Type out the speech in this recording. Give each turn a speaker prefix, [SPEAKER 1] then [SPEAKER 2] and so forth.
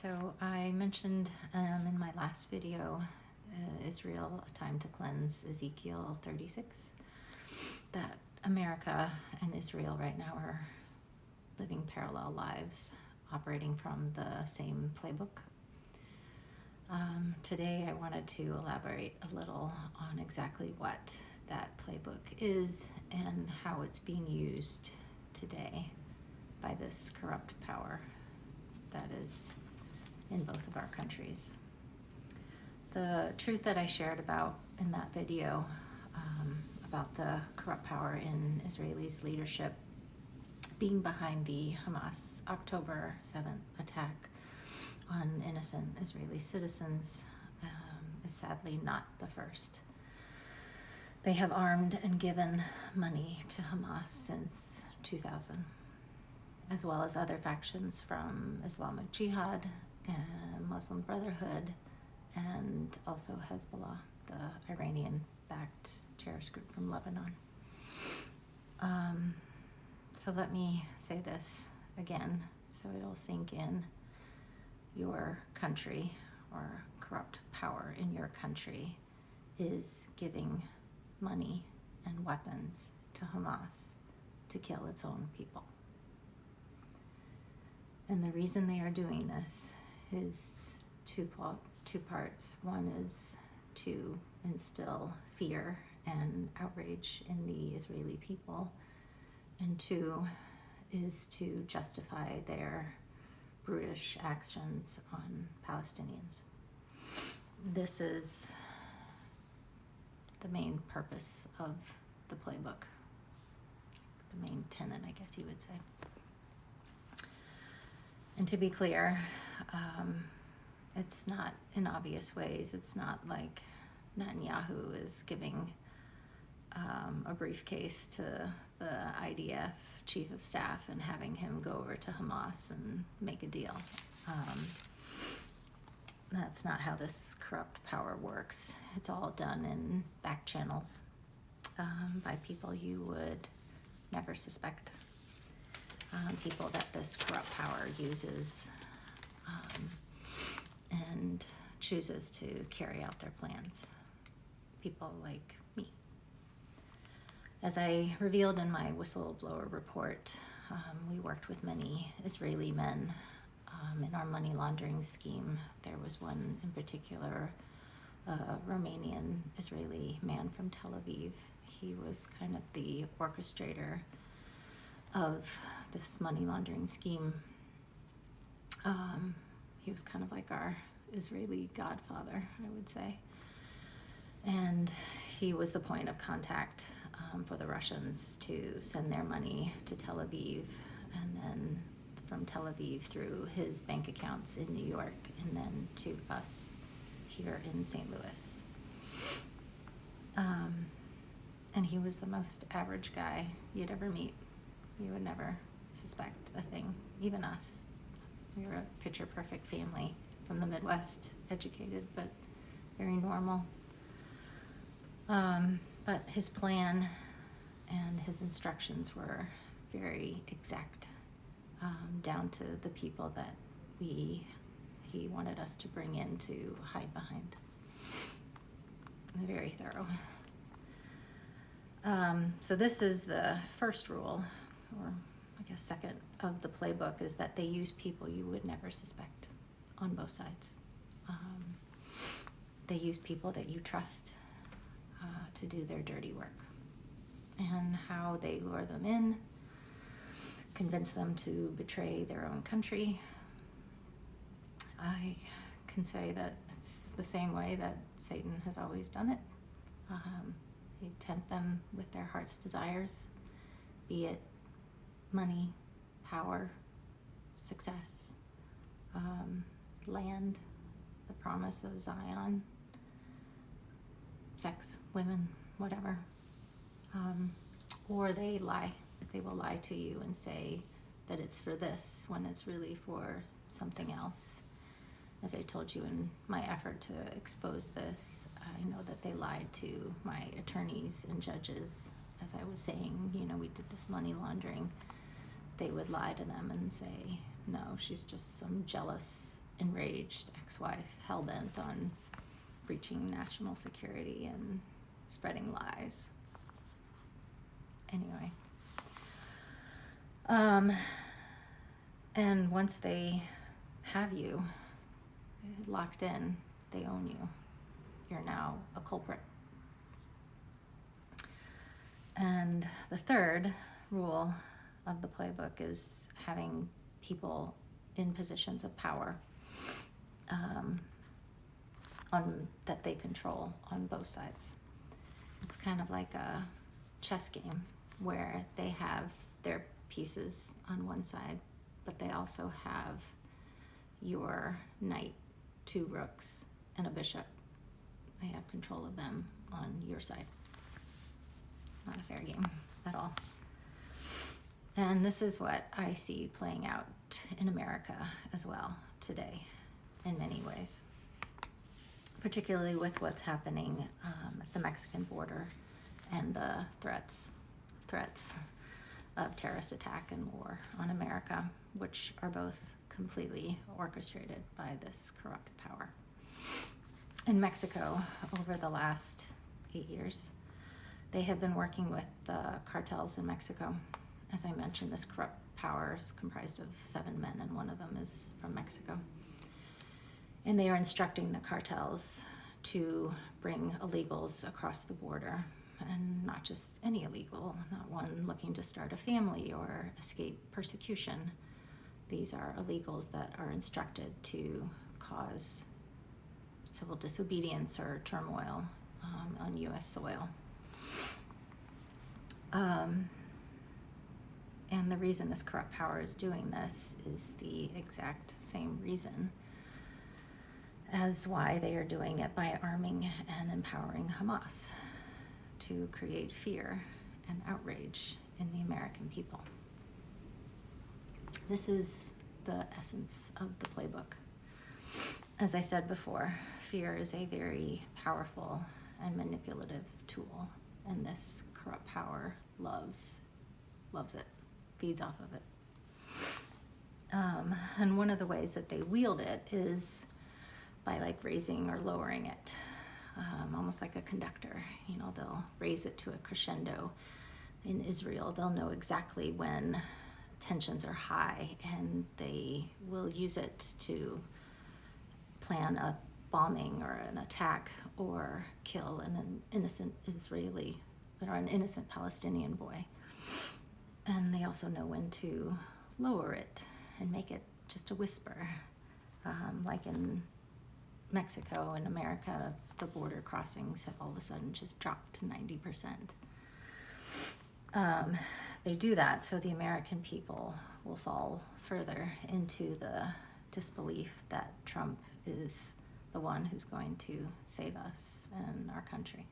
[SPEAKER 1] So I mentioned in my last video, Israel, A Time to Cleanse, Ezekiel 36, that America and Israel right now are living parallel lives, operating from the same playbook. Today I wanted to elaborate a little on exactly what that playbook is and how it's being used today by this corrupt power that is in both of our countries. The truth that I shared about in that video about the corrupt power in Israelis' leadership being behind the Hamas October 7th attack on innocent Israeli citizens is sadly not the first. They have armed and given money to Hamas since 2000, as well as other factions from Islamic Jihad and Muslim Brotherhood, and also Hezbollah, the Iranian-backed terrorist group from Lebanon. So let me say this again so it'll sink in. Your country, or corrupt power in your country, is giving money and weapons to Hamas to kill its own people. And the reason they are doing this is two parts. One is to instill fear and outrage in the Israeli people, and two is to justify their brutish actions on Palestinians. This is the main purpose of the playbook, the main tenet, I guess you would say. And to be clear, it's not in obvious ways. It's not like Netanyahu is giving a briefcase to the IDF chief of staff and having him go over to Hamas and make a deal. That's not how this corrupt power works. It's all done in back channels by people you would never suspect. People that this corrupt power uses and chooses to carry out their plans. People like me. As I revealed in my whistleblower report, we worked with many Israeli men in our money laundering scheme. There was one in particular, a Romanian Israeli man from Tel Aviv. He was kind of the orchestrator of this money laundering scheme. He was kind of like our Israeli godfather, I would say. And he was the point of contact for the Russians to send their money to Tel Aviv, and then from Tel Aviv through his bank accounts in New York, and then to us here in St. Louis. And he was the most average guy you'd ever meet. You would never suspect a thing, even us. We were a picture-perfect family from the Midwest, educated, but very normal. But his plan and his instructions were very exact, down to the people that he wanted us to bring in to hide behind. Very thorough. So this is the first rule, or I guess second, of the playbook, is that they use people you would never suspect on both sides. They use people that you trust to do their dirty work. And how they lure them in, convince them to betray their own country. I can say that it's the same way that Satan has always done it. He'd tempt them with their heart's desires, be it money, power, success, land, the promise of Zion, sex, women, whatever. Or they lie. They will lie to you and say that it's for this when it's really for something else. As I told you in my effort to expose this, I know that they lied to my attorneys and judges. As I was saying, we did this money laundering. They would lie to them and say, no, she's just some jealous enraged ex-wife hell-bent on breaching national security and spreading lies. Anyway. And once they have you locked in, they own you. You're now a culprit. And the third rule of the playbook is having people in positions of power that they control on both sides. It's kind of like a chess game where they have their pieces on one side, but they also have your knight, 2 rooks, and a bishop. They have control of them on your side. Not a fair game at all. And this is what I see playing out in America as well today in many ways, particularly with what's happening at the Mexican border and the threats of terrorist attack and war on America, which are both completely orchestrated by this corrupt power. In Mexico, over the last 8 years, they have been working with the cartels in Mexico. As I mentioned, this corrupt power is comprised of 7 men, and one of them is from Mexico. And they are instructing the cartels to bring illegals across the border, and not just any illegal, not one looking to start a family or escape persecution. These are illegals that are instructed to cause civil disobedience or turmoil on U.S. soil. And the reason this corrupt power is doing this is the exact same reason as why they are doing it by arming and empowering Hamas, to create fear and outrage in the American people. This is the essence of the playbook. As I said before, fear is a very powerful and manipulative tool, and this corrupt power loves it, feeds off of it. And one of the ways that they wield it is by raising or lowering it, almost like a conductor. They'll raise it to a crescendo. In Israel, they'll know exactly when tensions are high, and they will use it to plan a bombing or an attack or kill an innocent Israeli or an innocent Palestinian boy. And they also know when to lower it and make it just a whisper. Like in Mexico and America, the border crossings have all of a sudden just dropped to 90%. They do that so the American people will fall further into the disbelief that Trump is the one who's going to save us and our country.